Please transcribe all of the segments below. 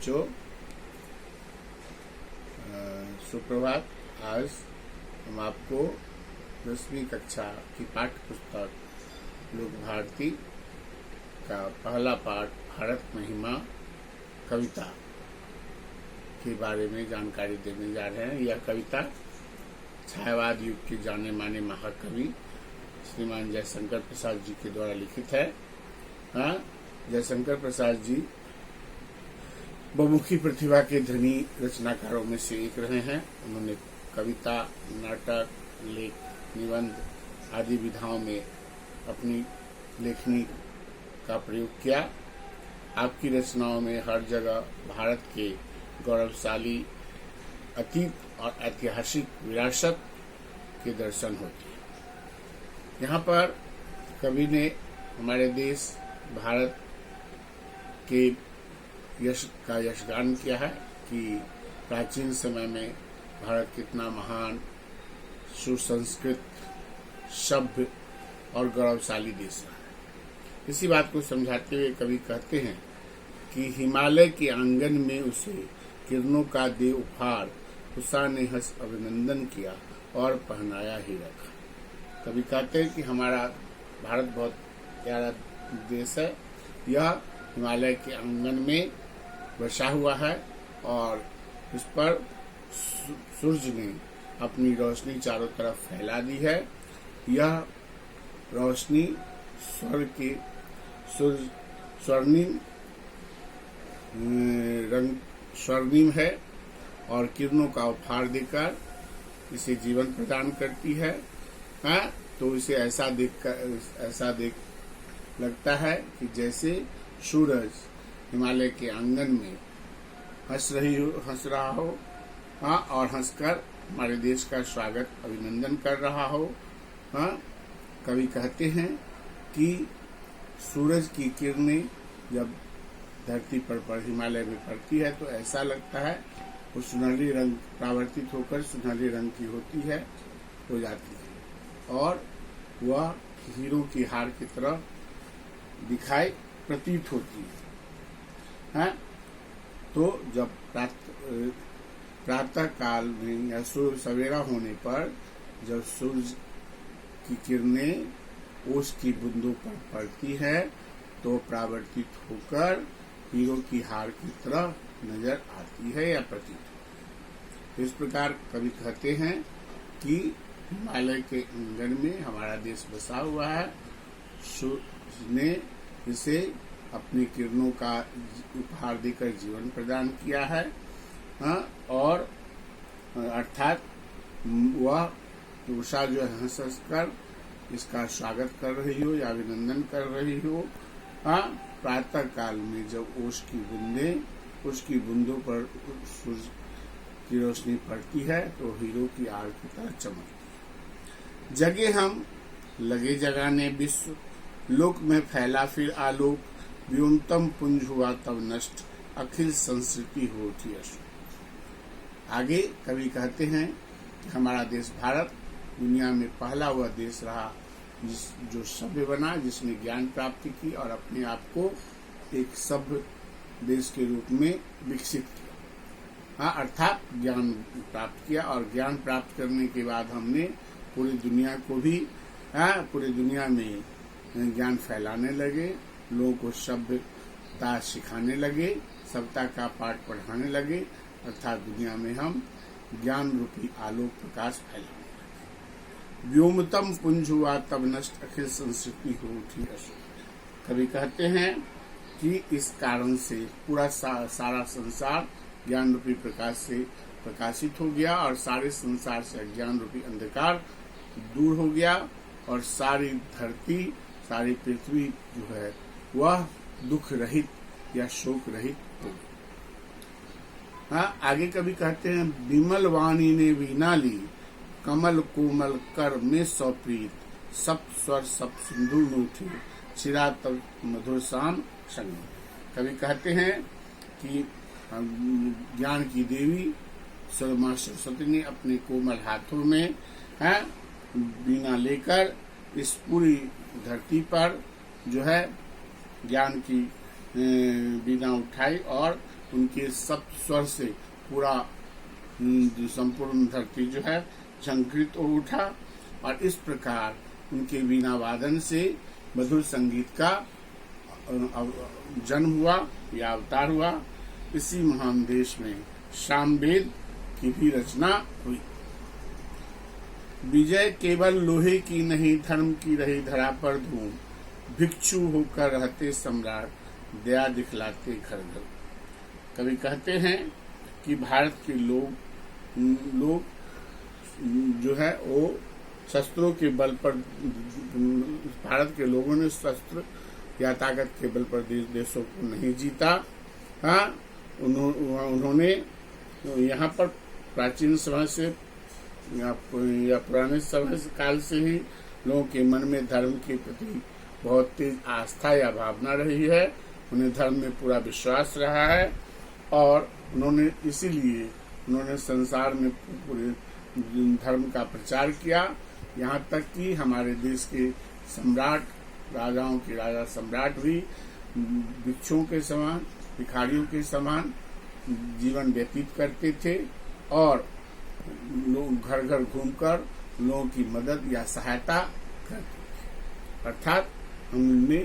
जो सुप्रभात। आज हम आपको 10वीं कक्षा की पाठ्य पुस्तक लोक भारती का पहला पाठ भारत महिमा कविता के बारे में जानकारी देने जा रहे हैं। यह कविता छायावाद युग के जाने माने महाकवि श्रीमान जयशंकर प्रसाद जी के द्वारा लिखित है। जयशंकर प्रसाद जी बहुमुखी प्रतिभा के धनी रचनाकारों में से एक रहे हैं। उन्होंने कविता, नाटक, लेख, निबंध आदि विधाओं में अपनी लेखनी का प्रयोग किया। आपकी रचनाओं में हर जगह भारत के गौरवशाली अतीत और ऐतिहासिक विरासत के दर्शन होते हैं। यहाँ पर कवि ने हमारे देश भारत के यश का यशगान किया है कि प्राचीन समय में भारत कितना महान, सुसंस्कृत, सभ्य और गौरवशाली देश रहा। इसी बात को समझाते हुए कवि कहते हैं कि हिमालय के आंगन में उसे किरणों का दे उपहार, उषा ने हंस अभिनंदन किया और पहनाया ही रखा। कवि कहते हैं कि हमारा भारत बहुत प्यारा देश है। यह हिमालय के आंगन में बसा हुआ है और इस पर सूर्य ने अपनी रोशनी चारों तरफ फैला दी है। यह रोशनी स्वर्णिम है और किरणों का उपहार देकर इसे जीवन प्रदान करती है। तो इसे ऐसा देख लगता है कि जैसे सूरज हिमालय के आंगन में हंस रहा हो और हंसकर हमारे देश का स्वागत अभिनंदन कर रहा हो। कवि कहते हैं कि सूरज की किरणें जब धरती पर हिमालय में पड़ती है तो ऐसा लगता है वो सुनहरी रंग परावर्तित होकर सुनहरे रंग की हो जाती है और वह हीरो की हार की तरह दिखाई प्रतीत होती है। तो जब प्रातः काल में या सवेरा होने पर जब सूरज की किरणें ओस की बूंदों पर पड़ती है तो परावर्तित होकर हीरो की हार की तरह नजर आती है या प्रतीत होती है। इस प्रकार कवि कहते हैं कि हिमालय के आंगन में हमारा देश बसा हुआ है। सूर्य ने इसे अपनी किरणों का उपहार देकर जीवन प्रदान किया है। और अर्थात वह उषा जो हंस कर इसका स्वागत कर रही हो या अभिनंदन कर रही हो। प्रातः काल में जब ओस की बूंदों पर सूरज की रोशनी पड़ती है तो हीरो की आग की तरह चमकती है। जगे हम लगे जगाने विश्व, लोक में फैला फिर आलोक, व्योमतम पुंज हुआ तब नष्ट, अखिल संस्कृति हो उठी अशोक। आगे कवि कहते हैं कि हमारा देश भारत दुनिया में पहला वह देश रहा जो सभ्य बना, जिसने ज्ञान प्राप्ति की और अपने आप को एक सभ्य देश के रूप में विकसित किया। अर्थात ज्ञान प्राप्त किया और ज्ञान प्राप्त करने के बाद हमने पूरी दुनिया में ज्ञान फैलाने लगे, लोगों को सभ्यता सिखाने लगे, सभ्यता का पाठ पढ़ाने लगे। अर्थात दुनिया में हम ज्ञान रूपी आलोक प्रकाश फैलाने लगे। व्योमतम पुंज हुआ तब नष्ट, अखिल संस्कृति हो उठी अशोक। कवि कहते हैं कि इस कारण से पूरा सारा संसार ज्ञान रूपी प्रकाश से प्रकाशित हो गया और सारे संसार से अज्ञान रूपी अंधकार दूर हो गया और सारी धरती, सारी पृथ्वी जो है वह दुख रहित या शोक रहित हो गई। आगे कभी कहते हैं, विमल वाणी ने वीणा ली, कमल कोमल कर में सौप्रीत, सप्त स्वर सप्त सिंधु में उठी, छिरा तब मधुर शाम संग। कवि कहते हैं कि ज्ञान की देवी मां सरस्वती ने अपने कोमल हाथों में वीणा लेकर इस पूरी धरती पर जो है ज्ञान की वीणा उठाई और उनके सप्त स्वर से पूरा संपूर्ण धरती जो है झंकृत हो उठा और इस प्रकार उनके वीणा वादन से मधुर संगीत का जन्म हुआ या अवतार हुआ। इसी महान देश में सामवेद की भी रचना हुई। विजय केवल लोहे की नहीं, धर्म की रही धरा पर धूम, भिक्षु होकर रहते सम्राट, दया दिखलाते घर घर। कवि कहते हैं कि भारत के लोग जो है वो शस्त्रों के बल पर, भारत के लोगों ने शस्त्र या ताकत के बल पर देशों को नहीं जीता। हाँ, उन्होंने यहाँ पर प्राचीन समय से या पुराने समय काल से ही लोगों के मन में धर्म के प्रति बहुत तेज आस्था या भावना रही है। उन्हें धर्म में पूरा विश्वास रहा है और उन्होंने संसार में पूरे धर्म का प्रचार किया। यहाँ तक कि हमारे देश के सम्राट, राजाओं के राजा सम्राट भी भिक्षुओं के समान, भिखारियों के समान जीवन व्यतीत करते थे और लोग घर घर घूमकर लोगों की मदद या सहायता करते थे। अर्थात हमने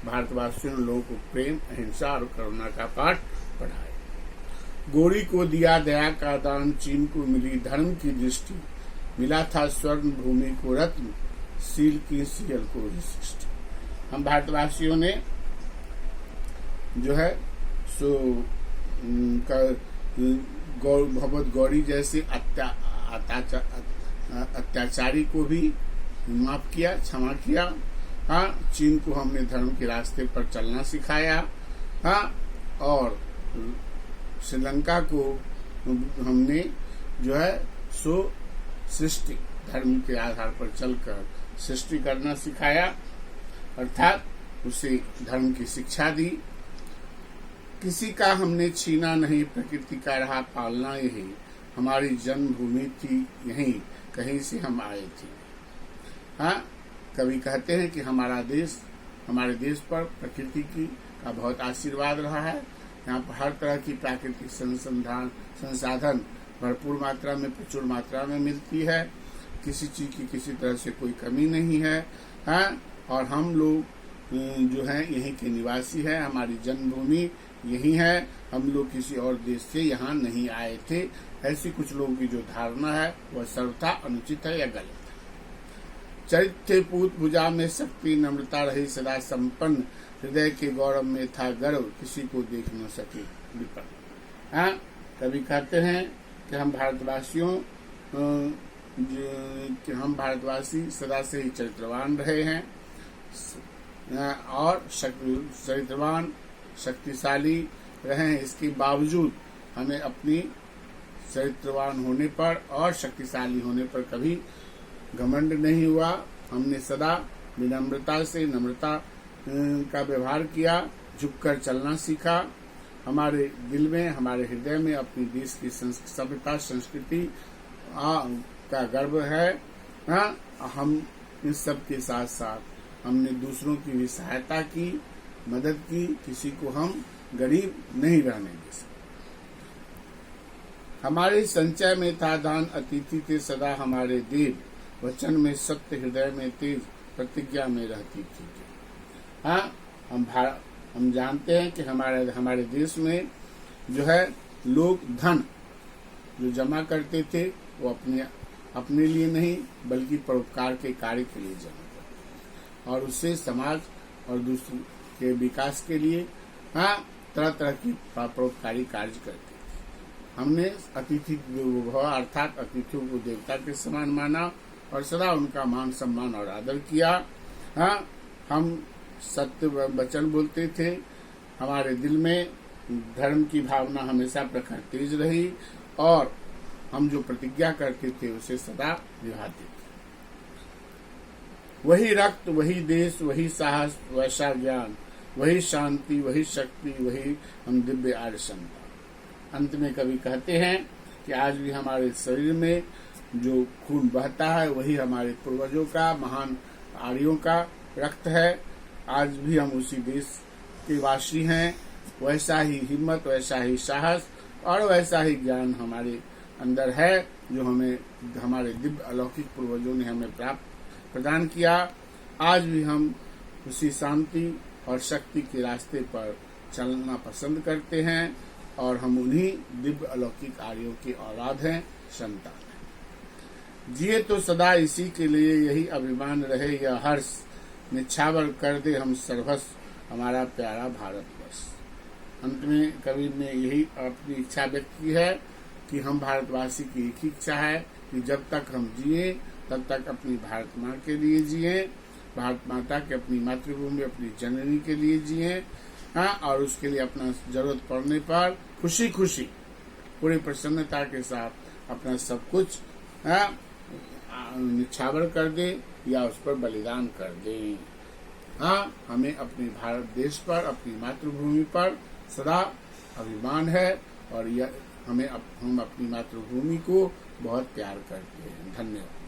भारतवासियों ने लोगों को प्रेम, अहिंसा और करुणा का पाठ पढ़ाया। गोरी को दिया दया का दान, चीन को मिली धर्म की दृष्टि, मिला था स्वर्ण भूमि को रत्न, सील की सियल को सृष्टि। हम भारतवासियों ने जो है सो भगवत गौरी जैसे अत्याचारी को भी माफ किया, क्षमा किया। हाँ, चीन को हमने धर्म के रास्ते पर चलना सिखाया। हाँ, और श्रीलंका को हमने जो है सो सृष्टि, धर्म के आधार पर चलकर सृष्टि करना सिखाया, अर्थात उसे धर्म की शिक्षा दी। किसी का हमने छीना नहीं, प्रकृति का रहा पालना यही, हमारी जन्मभूमि थी यहीं, कहीं से हम आए थे। हाँ, कवि कहते हैं कि हमारे देश पर प्रकृति का बहुत आशीर्वाद रहा है। यहाँ पर हर तरह की प्राकृतिक संसाधन भरपूर मात्रा में, प्रचुर मात्रा में मिलती है। किसी चीज की किसी तरह से कोई कमी नहीं है। हाँ, और हम लोग जो है यहीं के निवासी हैं, हमारी जन्मभूमि यही है, हम लोग किसी और देश से यहाँ नहीं आए थे। ऐसी कुछ लोगों की जो धारणा है वह सर्वथा अनुचित है या गलत है। चरित्र पूत भुजा में शक्ति, नम्रता रही सदा संपन्न, हृदय के गौरव में था गर्व, किसी को देख न सके विपन्न। हाँ, कवि कहते हैं कि हम भारतवासी सदा से ही चरित्रवान रहे हैं और चरित्रवान शक्तिशाली रहे हैं। इसके बावजूद हमें अपनी चरित्रवान होने पर और शक्तिशाली होने पर कभी घमंड नहीं हुआ। हमने सदा विनम्रता से, नम्रता का व्यवहार किया, झुककर चलना सीखा। हमारे दिल में, हमारे हृदय में अपनी देश की सभ्यता, संस्कृति का गर्व है। हाँ, हम इन सब के साथ साथ हमने दूसरों की भी सहायता की, मदद की, किसी को हम गरीब नहीं रहने दे सकते। हमारे संचय में था दान, अतिथि थे सदा हमारे देव, वचन में सत्य, हृदय में तेज, प्रतिज्ञा में रहती थी। हाँ, हम जानते हैं कि हमारे देश में जो है लोग धन जो जमा करते थे वो अपने लिए नहीं बल्कि परोपकार के कार्य के लिए जमा करते और उससे समाज और दूसरों के विकास के लिए हाँ तरह तरह की परोपकारी कार्य करते थे। हमने अतिथि देवो भव अर्थात अतिथियों को देवता के समान माना और सदा उनका मान सम्मान और आदर किया। हाँ, हम सत्य वचन बोलते थे, हमारे दिल में धर्म की भावना हमेशा प्रखर तेज रही और हम जो प्रतिज्ञा करते थे उसे सदा निभाते थे। वही रक्त, वही देश, वही साहस, वैसा ज्ञान, वही शांति, वही शक्ति, वही हम दिव्य आर्य समता। अंत में कवि कहते हैं कि आज भी हमारे शरीर में जो खून बहता है वही हमारे पूर्वजों का, महान आर्यों का रक्त है। आज भी हम उसी देश के वासी हैं वैसा ही हिम्मत, वैसा ही साहस और वैसा ही ज्ञान हमारे अंदर है जो हमें हमारे दिव्य अलौकिक पूर्वजों ने हमें प्रदान किया। आज भी हम उसी शांति और शक्ति के रास्ते पर चलना पसंद करते हैं और हम उन्हीं दिव्य अलौकिक आर्यों की औलाद हैं, संतान हैं। जिए तो सदा इसी के लिए यही अभिमान रहे, यह हर्ष निछावर कर दे हम सर्वस्व हमारा प्यारा भारतवर्ष। अंत में कबीर ने यही अपनी इच्छा व्यक्त की है कि हम भारतवासी की एक ही इच्छा है कि जब तक हम जिए तब तक अपनी भारत माँ के लिए जिए, भारत माता के अपनी मातृभूमि अपनी जननी के लिए जिए, हाँ, और उसके लिए अपना जरूरत पड़ने पर खुशी खुशी पूरी प्रसन्नता के साथ अपना सब कुछ निछावर कर दे या उस पर बलिदान कर दे। हाँ, हमें अपने भारत देश पर, अपनी मातृभूमि पर सदा अभिमान है और हम अपनी मातृभूमि को बहुत प्यार करते हैं। धन्यवाद।